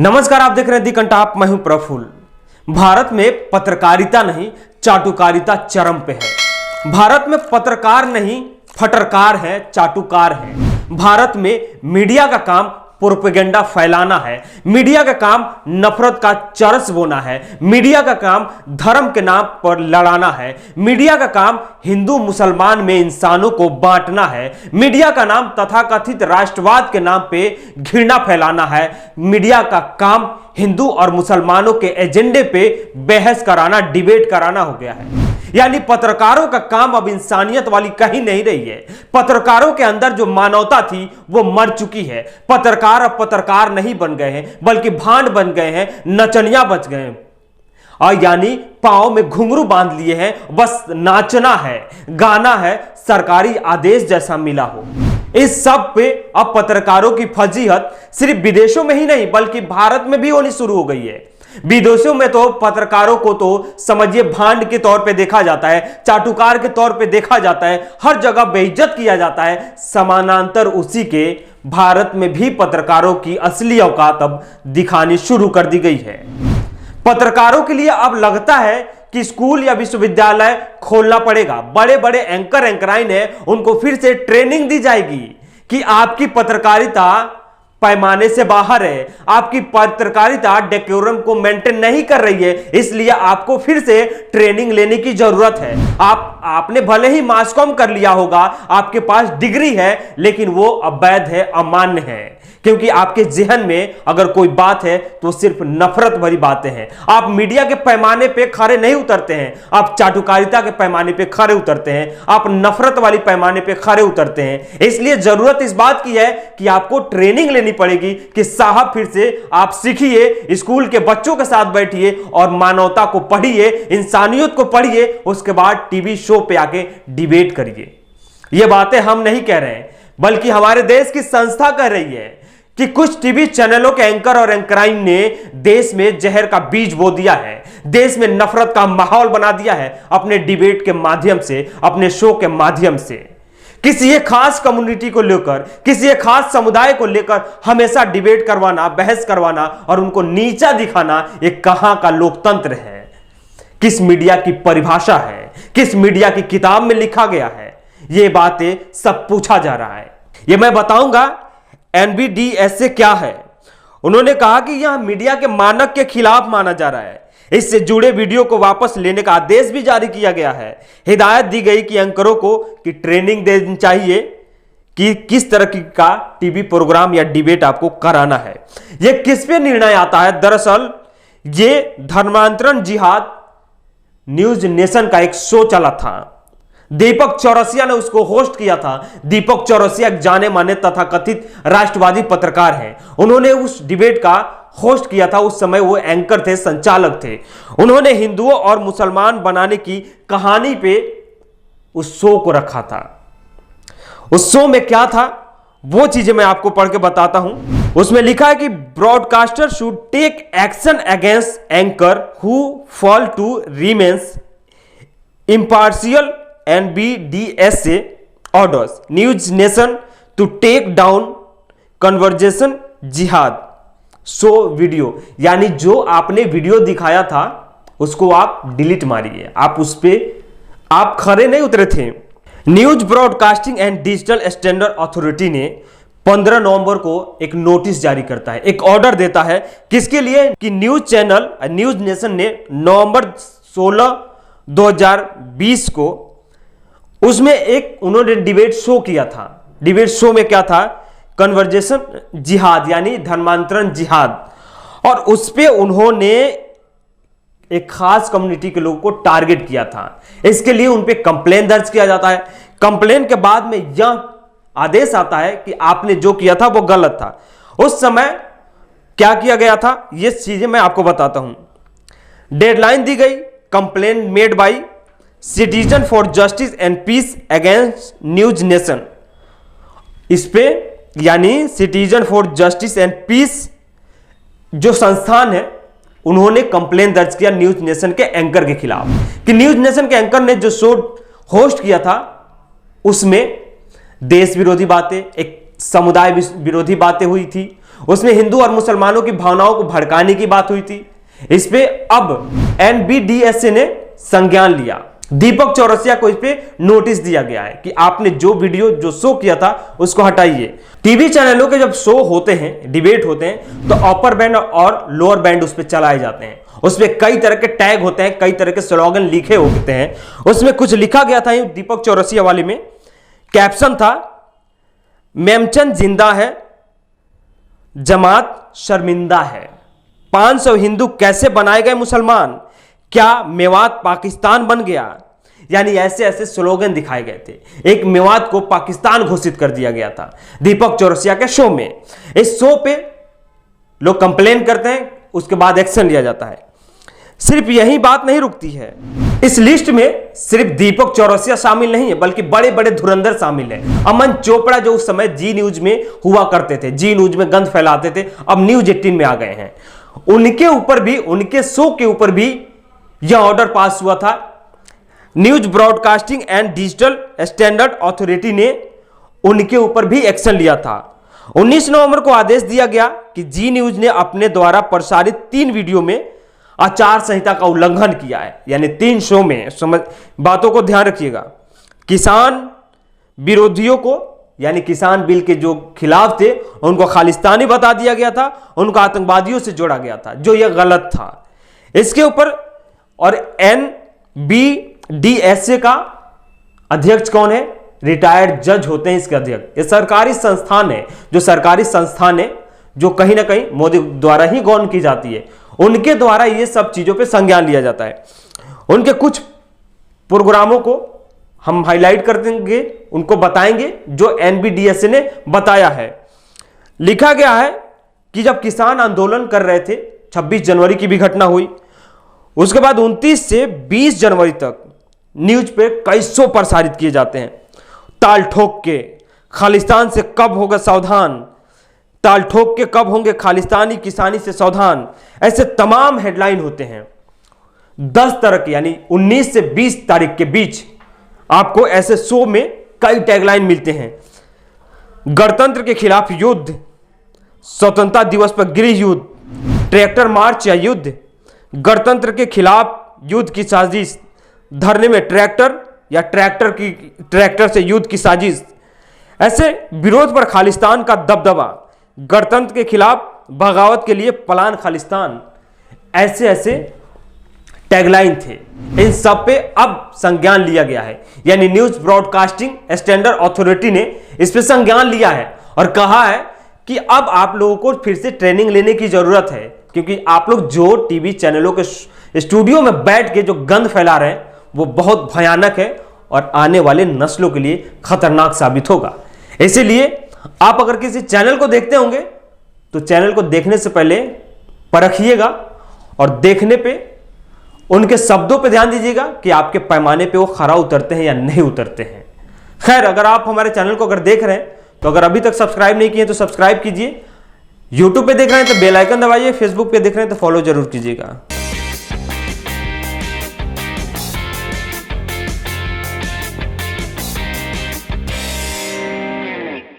नमस्कार, आप देख रहे हैं दी कंटाप। मैं हूं प्रफुल्ल। भारत में पत्रकारिता नहीं, चाटुकारिता चरम पे है। भारत में पत्रकार नहीं, फटरकार है, चाटुकार है। भारत में मीडिया का काम प्रोपेगेंडा फैलाना है। मीडिया का काम नफरत का चरस बोना है। मीडिया का काम धर्म के नाम पर लड़ाना है। मीडिया का काम हिंदू मुसलमान में इंसानों को बांटना है। मीडिया का नाम तथाकथित राष्ट्रवाद के नाम पे घृणा फैलाना है। मीडिया का काम हिंदू और मुसलमानों के एजेंडे पे बहस कराना, डिबेट कराना हो गया है। यानी पत्रकारों का काम अब इंसानियत वाली कहीं नहीं रही है। पत्रकारों के अंदर जो मानवता थी वो मर चुकी है। पत्रकार अब पत्रकार नहीं बन गए हैं, बल्कि भांड बन गए हैं, नचनिया बच गए हैं। और यानी पांव में घुंघरू बांध लिए हैं, बस नाचना है, गाना है, सरकारी आदेश जैसा मिला हो। इस सब पे अब पत्रकारों की फजीहत सिर्फ विदेशों में ही नहीं बल्कि भारत में भी होनी शुरू हो गई है। विदेशों में तो पत्रकारों को तो समझिए भांड के तौर पे देखा जाता है, चाटुकार के तौर पे देखा जाता है, हर जगह बेइज्जत किया जाता है। समानांतर उसी के भारत में भी पत्रकारों की असली औकात अब दिखानी शुरू कर दी गई है। पत्रकारों के लिए अब लगता है कि स्कूल या विश्वविद्यालय खोलना पड़ेगा। बड़े बड़े एंकराइन है, उनको फिर से ट्रेनिंग दी जाएगी कि आपकी पत्रकारिता पैमाने से बाहर है, आपकी पत्रकारिता डेकोरम को मेंटेन नहीं कर रही है, इसलिए आपको फिर से ट्रेनिंग लेने की जरूरत है। आपने भले ही मास कॉम कर लिया होगा, आपके पास डिग्री है, लेकिन वो अवैध है, अमान्य है। क्योंकि आपके जहन में अगर कोई बात है तो सिर्फ नफरत भरी बातें हैं। आप मीडिया के पैमाने पे खरे नहीं उतरते हैं, आप चाटुकारिता के पैमाने पे खरे उतरते हैं, आप नफरत वाली पैमाने पे खरे उतरते हैं। इसलिए जरूरत इस बात की है कि आपको ट्रेनिंग लेनी पड़ेगी कि साहब फिर से आप सीखिए, स्कूल के बच्चों के साथ बैठिए और मानवता को पढ़िए, इंसानियत को पढ़िए, उसके बाद टीवी शो पे आके डिबेट करिए। ये बातें हम नहीं कह रहे हैं, बल्कि हमारे देश की संस्था कह रही है कि कुछ टीवी चैनलों के एंकर और एंकराइन ने देश में जहर का बीज बो दिया है, देश में नफरत का माहौल बना दिया है अपने डिबेट के माध्यम से, अपने शो के माध्यम से। किसी एक खास कम्युनिटी को लेकर, किसी एक खास समुदाय को लेकर हमेशा डिबेट करवाना, बहस करवाना और उनको नीचा दिखाना, ये कहां का लोकतंत्र है? किस मीडिया की परिभाषा है? किस मीडिया की किताब में लिखा गया है? ये बातें सब पूछा जा रहा है। ये मैं बताऊंगा एनबीडीएस से क्या है। उन्होंने कहा कि यह मीडिया के मानक के खिलाफ माना जा रहा है। इससे जुड़े वीडियो को वापस लेने का आदेश भी जारी किया गया है। हिदायत दी गई कि एंकरों को कि ट्रेनिंग देनी चाहिए कि किस तरह का टीवी प्रोग्राम या डिबेट आपको कराना है। यह किस पे निर्णय आता है? दरअसल ये धर्मांतरण जिहाद न्यूज नेशन का एक शो चला था, दीपक चौरसिया ने उसको होस्ट किया था। दीपक चौरसिया एक जाने माने तथाकथित राष्ट्रवादी पत्रकार हैं। उन्होंने उस डिबेट का होस्ट किया था। उस समय वो एंकर थे, संचालक थे। उन्होंने हिंदुओं और मुसलमान बनाने की कहानी पे उस शो को रखा था। उस शो में क्या था वो चीजें मैं आपको पढ़ के बताता हूं। उसमें लिखा है कि broadcaster should take action against anchor who fall to remains impartial NBDS से orders News Nation to take down conversation जिहाद शो वीडियो। यानी जो आपने वीडियो दिखाया था उसको आप डिलीट मारिए, आप उस पे आप खरे नहीं उतरे थे। News broadcasting and digital standard authority ने 15 नवंबर को एक नोटिस जारी करता है, एक ऑर्डर देता है। किसके लिए? कि न्यूज चैनल न्यूज नेशन ने नवंबर 16 2020 को उसमें एक उन्होंने डिबेट शो किया था। डिबेट शो में क्या था? कन्वर्जेशन जिहाद यानी धर्मांतरण जिहाद। और उस पे उन्होंने एक खास कम्युनिटी के लोगों को टारगेट किया था। इसके लिए उन पे कंप्लेन दर्ज किया जाता है। कंप्लेन के बाद में यह आदेश आता है कि आपने जो किया था वो गलत था। उस समय क्या किया गया था ये चीजें मैं आपको बताता हूं। डेडलाइन दी गई, complain made by Citizen for Justice and Peace against News Nation. इस पे यानी Citizen for Justice and Peace जो संस्थान है उन्होंने कंप्लेन दर्ज किया न्यूज नेशन के एंकर के खिलाफ कि न्यूज नेशन के एंकर ने जो शो होस्ट किया था उसमें देश विरोधी बातें, एक समुदाय विरोधी बातें हुई थी। उसमें हिंदू और मुसलमानों की भावनाओं को भड़काने की बात हुई थी। इस पे अब NBDSA ने संज्ञान लिया। दीपक चौरसिया को इस पे नोटिस दिया गया है कि आपने जो वीडियो जो शो किया था उसको हटाइए। टीवी चैनलों के जब शो होते हैं, डिबेट होते हैं, तो अपर बैंड और लोअर बैंड उस पर चलाए जाते हैं। उसमें कई तरह के टैग होते हैं, कई तरह के स्लोगन लिखे होते हैं। उसमें कुछ लिखा गया था दीपक चौरसिया वाले में, कैप्शन था, मेमचंद जिंदा है, जमात शर्मिंदा है, 500 हिंदू कैसे बनाए गए मुसलमान, क्या मेवात पाकिस्तान बन गया। यानी ऐसे ऐसे स्लोगन दिखाए गए थे। एक मेवात को पाकिस्तान घोषित कर दिया गया था दीपक चौरसिया के शो में। इस शो पे लोग कंप्लेन करते हैं, उसके बाद एक्शन लिया जाता है। सिर्फ यही बात नहीं रुकती है, इस लिस्ट में सिर्फ दीपक चौरसिया शामिल नहीं है, बल्कि बड़े बड़े धुरंधर शामिल हैं। अमन चोपड़ा जो उस समय जी न्यूज में हुआ करते थे, जी न्यूज में गंद फैलाते थे, अब न्यूज 18 में आ गए हैं। उनके ऊपर भी, उनके शो के ऊपर भी यह ऑर्डर पास हुआ था। News broadcasting and digital standard authority ने उनके ऊपर भी एक्शन लिया था। 19 नवंबर को आदेश दिया गया कि जी न्यूज ने अपने द्वारा प्रसारित 3 वीडियो में आचार संहिता का उल्लंघन किया है। यानी 3 शो में, समझ बातों को ध्यान रखिएगा, किसान विरोधियों को, यानी किसान बिल के जो खिलाफ थे उनको खालिस्तानी बता दिया गया था, उनको आतंकवादियों से जोड़ा गया था, जो यह गलत था। इसके ऊपर और NBDSA का अध्यक्ष कौन है? रिटायर्ड जज होते हैं इसके अध्यक्ष। ये सरकारी संस्थान है, जो सरकारी संस्थान है, जो कहीं ना कहीं मोदी द्वारा ही गौन की जाती है, उनके द्वारा ये सब चीजों पे संज्ञान लिया जाता है। उनके कुछ प्रोग्रामों को हम हाईलाइट कर देंगे, उनको बताएंगे जो NBDSA ने बताया है। लिखा गया है कि जब किसान आंदोलन कर रहे थे, 26 जनवरी की भी घटना हुई, उसके बाद 29 से 20 जनवरी तक न्यूज पे कई शो प्रसारित किए जाते हैं। ताल ठोक के खालिस्तान से कब होगा सावधान, ताल ठोक के कब होंगे खालिस्तानी किसानी से सावधान, ऐसे तमाम हेडलाइन होते हैं। 10 तरह के, यानी 19 से 20 तारीख के बीच आपको ऐसे शो में कई टैगलाइन मिलते हैं। गणतंत्र के खिलाफ युद्ध, स्वतंत्रता दिवस पर गृह युद्ध, ट्रैक्टर मार्च या युद्ध, गणतंत्र के खिलाफ युद्ध की साजिश, धरने में ट्रैक्टर या ट्रैक्टर से युद्ध की साजिश, ऐसे विरोध पर खालिस्तान का दबदबा, गणतंत्र के खिलाफ बगावत के लिए प्लान खालिस्तान, ऐसे ऐसे टैगलाइन थे। इन सब पे अब संज्ञान लिया गया है, यानी न्यूज ब्रॉडकास्टिंग स्टैंडर्ड अथॉरिटी ने इस पे संज्ञान लिया है और कहा है कि अब आप लोगों को फिर से ट्रेनिंग लेने की जरूरत है, क्योंकि आप लोग जो टीवी चैनलों के स्टूडियो में बैठ के जो गंद फैला रहे हैं वो बहुत भयानक है और आने वाले नस्लों के लिए खतरनाक साबित होगा। इसीलिए आप अगर किसी चैनल को देखते होंगे तो चैनल को देखने से पहले परखिएगा और देखने पे उनके शब्दों पे ध्यान दीजिएगा कि आपके पैमाने पे वो खरा उतरते हैं या नहीं उतरते हैं। खैर, अगर आप हमारे चैनल को अगर देख रहे हैं तो अगर अभी तक सब्सक्राइब नहीं किए तो सब्सक्राइब कीजिए। यूट्यूब पे देख रहे हैं तो बेल आइकन दबाइए, फेसबुक पे देख रहे हैं तो फॉलो जरूर कीजिएगा।